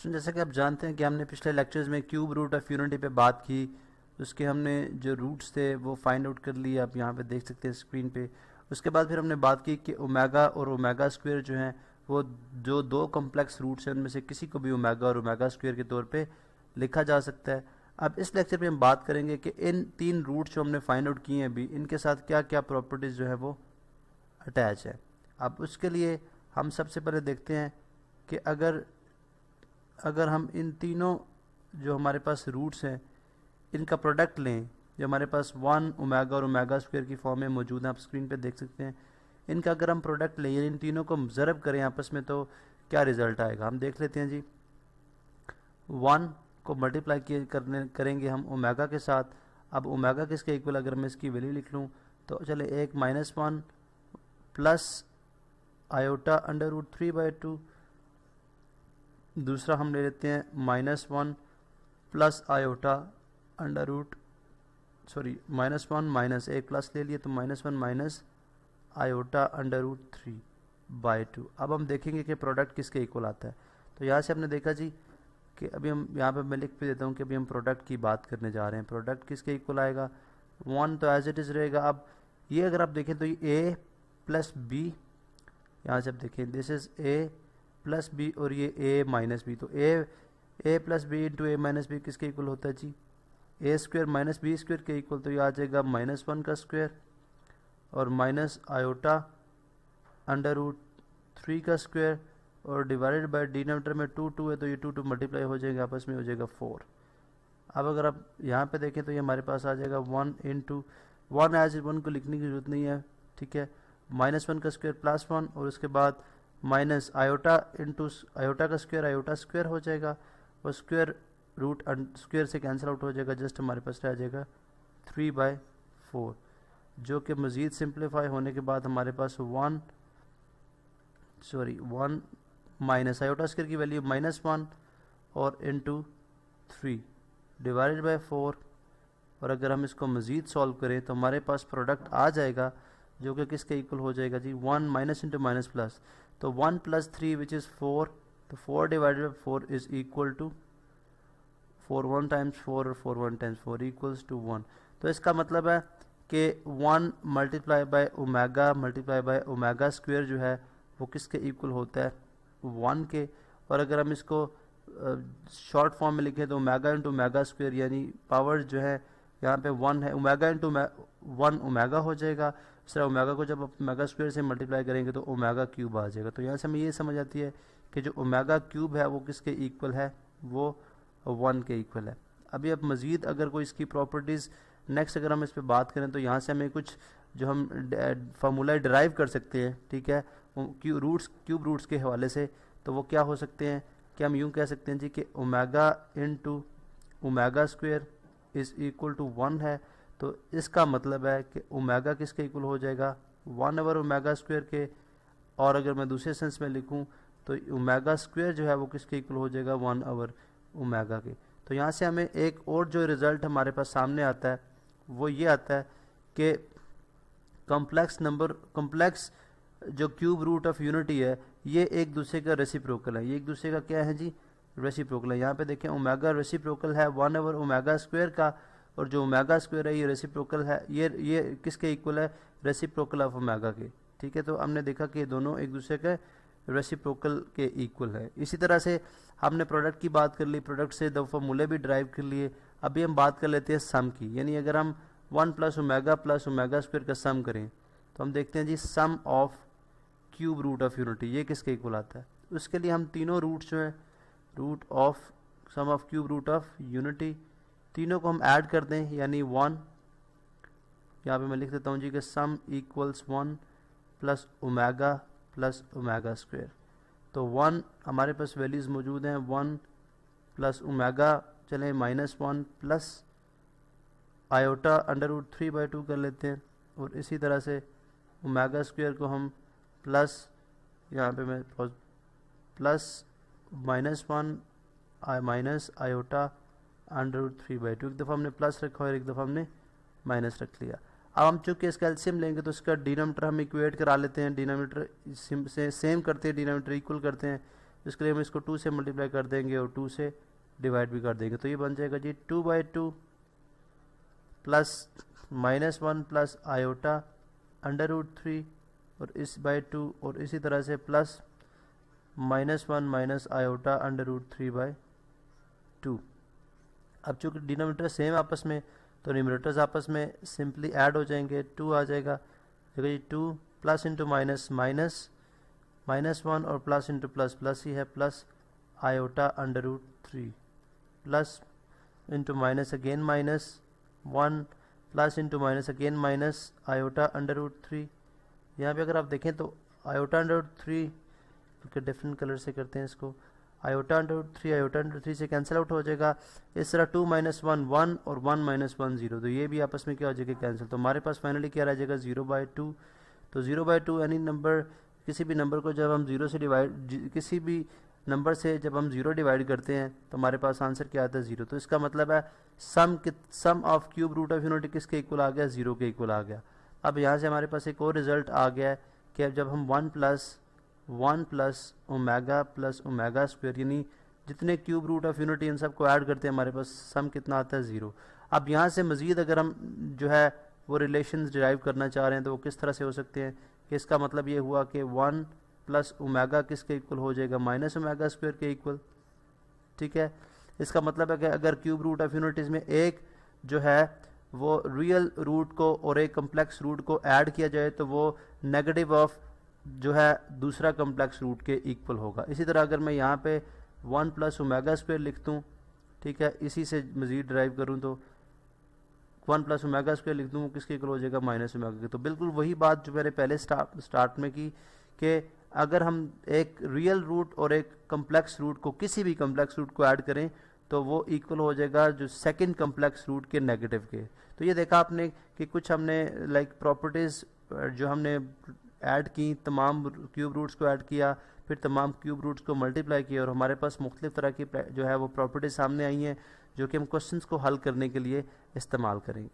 तो जैसा कि आप जानते हैं कि हमने पिछले लेक्चर्स में क्यूब रूट ऑफ यूनिटी पे बात की, उसके हमने जो रूट्स थे वो फाइंड आउट कर लिए, आप यहाँ पे देख सकते हैं स्क्रीन पे। उसके बाद फिर हमने बात की कि ओमेगा और ओमेगा स्क्वायर जो हैं वो जो दो कॉम्प्लेक्स रूट्स हैं उनमें से किसी को भी ओमेगा और ओमेगा स्क्वायर के तौर पे लिखा जा सकता है। अब इस लेक्चर पे हम बात करेंगे कि इन तीन रूट्स जो हमने फाइंड आउट किए हैं अभी, इनके साथ क्या क्या प्रॉपर्टीज़ जो है वो अटैच है। अब उसके लिए हम सबसे पहले देखते हैं कि अगर हम इन तीनों जो हमारे पास रूट्स हैं इनका प्रोडक्ट लें, जो हमारे पास 1 ओमेगा और ओमेगा स्क्वायर की फॉर्म में मौजूद है, आप स्क्रीन पे देख सकते हैं। इनका अगर हम प्रोडक्ट लें, इन तीनों को ज़रब करें आपस में, तो क्या रिज़ल्ट आएगा हम देख लेते हैं जी। 1 को मल्टीप्लाई करेंगे हम ओमेगा के साथ। अब ओमेगा किसके इक्वल, अगर मैं इसकी वैल्यू लिख लूँ तो चले एक -1 प्लस आयोटा √3/2, दूसरा हम ले लेते हैं -1 प्लस आयोटा -1 माइनस एक प्लस ले लिए तो -1 माइनस आयोटा √3/2। अब हम देखेंगे कि प्रोडक्ट किसके इक्वल आता है। तो यहाँ से हमने देखा जी कि अभी हम यहाँ पे मैं लिख भी देता हूँ कि अभी हम प्रोडक्ट की बात करने जा रहे हैं। प्रोडक्ट किसके इक्वल आएगा, 1 तो एज इट इज़ रहेगा। अब ये अगर आप देखें तो ये a प्लस बी, यहाँ से आप देखें this is a plus B और ये a माइनस बी, तो a plus B into A minus B किसके इक्वल होता है जी, a square minus B square के इक्वल। तो ये आ जाएगा -1 का स्क्वायर और माइनस आयोटा √3 का स्क्वायर और डिवाइडेड बाय डिनोमिनेटर में 2 है तो ये 2 मल्टीप्लाई हो जाएगा, आपस में हो जाएगा 4। अब अगर आप यहाँ पे देखें तो ये हमारे पास आ जाएगा 1 इंटू 1 एज 1 को लिखने की जरूरत नहीं है, ठीक है। -1 का स्क्वायर +1 और उसके बाद माइनस आयोटा इंटू आयोटा का स्क्वायर, आयोटा स्क्वायर हो जाएगा और स्क्वायर रूट स्क्वायर से कैंसिल आउट हो जाएगा, जस्ट हमारे पास रह जाएगा 3/4, जो कि मज़ीद सिंप्लीफाई होने के बाद हमारे पास 1 माइनस आयोटा स्क्वायर की वैल्यू -1 और इंटू 3 डिवाइडेड बाय 4। और अगर हम इसको मज़ीद सॉल्व करें तो हमारे पास प्रोडक्ट आ जाएगा जो कि किसके इक्वल हो जाएगा जी, 1 माइनस इंटू माइनस प्लस, तो 1 + 3 विच इज़ 4, तो 4 divided by 4 is equal to 4 1 times 4 और 4 1 टाइम्स 4 इक्वल्स टू 1। तो इसका मतलब है कि 1 मल्टीप्लाई बाय ओमेगा स्क्वायर जो है वो किसके इक्वल होता है, 1 के। और अगर हम इसको शॉर्ट फॉर्म में लिखें तो ओमेगा इंटू ओमेगा स्क्वायर, यानी पावर जो है यहाँ पे 1 है, ओमेगा इंटू 1 ओमेगा हो जाएगा। इस तरह ओमेगा को जब आप ओमेगा स्क्वायर से मल्टीप्लाई करेंगे तो ओमेगा क्यूब आ जाएगा। तो यहाँ से हमें ये समझ आती है कि जो ओमेगा क्यूब है वो किसके इक्वल है, वो 1 के इक्वल है। अभी अब मज़ीद अगर कोई इसकी प्रॉपर्टीज़ नेक्स्ट अगर हम इस पर बात करें तो यहाँ से हमें कुछ जो हम फार्मूला डिराइव कर सकते हैं, ठीक है, क्यूब रूट्स के हवाले से। तो वो क्या हो सकते हैं कि हम यूँ कह सकते हैं जी कि omega into omega square is equal to 1 है। तो इसका मतलब है कि ओमेगा किसके इक्वल हो जाएगा, 1/ओमेगा स्क्वायर के। और अगर मैं दूसरे सेंस में लिखूं तो ओमेगा स्क्वायर जो है वो किसके इक्वल हो जाएगा, 1/ओमेगा के। तो यहाँ से हमें एक और जो रिज़ल्ट हमारे पास सामने आता है वो ये आता है कि कॉम्प्लेक्स जो क्यूब रूट ऑफ यूनिटी है ये एक दूसरे का रेसिप्रोकल है। ये एक दूसरे का क्या है जी, रेसिप्रोकल है। यहाँ पे देखें ओमेगा रेसिप्रोकल है 1/ओमेगा स्क्वायर का, और जो ओमेगा स्क्वायर है ये रेसिप्रोकल है, ये किसके इक्वल है, रेसिप्रोकल ऑफ ओमेगा के, ठीक है। तो हमने देखा कि दोनों एक दूसरे के रेसिप्रोकल के इक्वल है। इसी तरह से हमने प्रोडक्ट की बात कर ली, प्रोडक्ट से दो फॉर्मूले भी ड्राइव कर लिए। अभी हम बात कर लेते हैं सम की, यानी अगर हम 1 + ओमेगा स्क्वायर का सम करें तो हम देखते हैं जी sum of cube root of unity ये किसके इक्वल आता है। उसके लिए हम तीनों रूट्स जो है root of sum of cube root of unity, तीनों को हम ऐड कर दें, यानी 1, यहाँ पे मैं लिख देता हूँ जी कि सम इक्वल्स 1 + ओमेगा स्क्वायर। तो 1 हमारे पास वैल्यूज़ मौजूद हैं, 1 + ओमेगा, चलें -1 प्लस आयोटा √3/2 कर लेते हैं। और इसी तरह से ओमेगा स्क्वायर को हम प्लस, यहाँ पे मैं प्लस -1 माइनस आयोटा √3/2, एक दफ़ा हमने प्लस रखा और एक दफ़ा हमने माइनस रख लिया। अब हम चूँकि इसका एलसीएम लेंगे तो इसका डिनोमिनेटर हम इक्वेट करा लेते हैं, डिनोमिनेटर से सेम करते हैं, डिनोमिनेटर इक्वल करते हैं। इसके लिए हम इसको 2 से मल्टीप्लाई कर देंगे और 2 से डिवाइड भी कर देंगे। तो ये बन जाएगा जी 2/2 प्लस -1 प्लस आयोटा √3 और इस बाई 2 और इसी तरह से प्लस -1 माइनस आयोटा √3/2। अब चूँकि डिनोमिनेटर सेम आपस में तो न्यूमरेटर्स आपस में सिंपली ऐड हो जाएंगे, 2 आ जाएगा। देखो जी 2 प्लस इंटू माइनस माइनस -1 और प्लस इंटू प्लस प्लस ही है, plus iota √3 plus into minus again -1 plus into minus again minus iota √3। यहाँ पे अगर आप देखें तो आयोटा √3 के डिफरेंट कलर से करते हैं इसको, आयोटा √3 से कैंसिल आउट हो जाएगा। इस तरह 2 - 1 1 और 1 - 1 0, तो ये भी आपस में क्या हो जाएगा कैंसिल। तो हमारे पास फाइनली क्या रह जाएगा 0/2। तो 0/2 एनी नंबर, किसी भी नंबर को जब हम 0 से डिवाइड, किसी भी नंबर से जब हम 0 डिवाइड करते हैं तो हमारे पास आंसर क्या आता है 0। तो इसका मतलब है sum of cube root of unity किसके इक्वल आ गया, 0 के इक्वल आ गया। अब यहाँ से हमारे पास एक और रिजल्ट आ गया है कि जब हम 1 प्लस ओमेगा स्क्वायर यानी जितने क्यूब रूट ऑफ यूनिटी इन सब को ऐड करते हैं हमारे पास सम कितना आता है 0। अब यहाँ से मज़ीद अगर हम जो है वो रिलेशंस डिराइव करना चाह रहे हैं तो वो किस तरह से हो सकते हैं कि इसका मतलब ये हुआ कि 1 प्लस ओमेगा किसके इक्वल हो जाएगा, माइनस ओमेगा स्क्वायर के इक्वल। ठीक है, इसका मतलब है कि अगर क्यूब रूट ऑफ यूनिटीज़ में एक जो है वो रियल रूट को और एक कम्प्लेक्स रूट को ऐड किया जाए तो वो नेगेटिव ऑफ जो है दूसरा कम्प्लेक्स रूट के इक्वल होगा। इसी तरह अगर मैं यहाँ पे 1 प्लस ओमेगा स्क्वायर लिख दूँ, ठीक है, इसी से मज़ीद ड्राइव करूँ तो 1 प्लस ओमेगा स्क्वायर लिख दूँ किसके इक्वल हो जाएगा, माइनस ओमेगा के। तो बिल्कुल वही बात जो मैंने पहले स्टार्ट में की कि अगर हम एक रियल रूट और एक कम्प्लेक्स रूट को, किसी भी कम्प्लेक्स रूट को ऐड करें तो वो इक्वल हो जाएगा जो सेकंड कम्प्लेक्स रूट के नेगेटिव के। तो ये देखा आपने कि कुछ हमने लाइक प्रॉपर्टीज़ जो हमने ऐड की, तमाम क्यूब रूट्स को ऐड किया, फिर तमाम क्यूब रूट्स को मल्टीप्लाई किया और हमारे पास मुख्तलिफ तरह की जो है वो प्रॉपर्टीज सामने आई हैं जो कि हम क्वेश्चंस को हल करने के लिए इस्तेमाल करेंगे।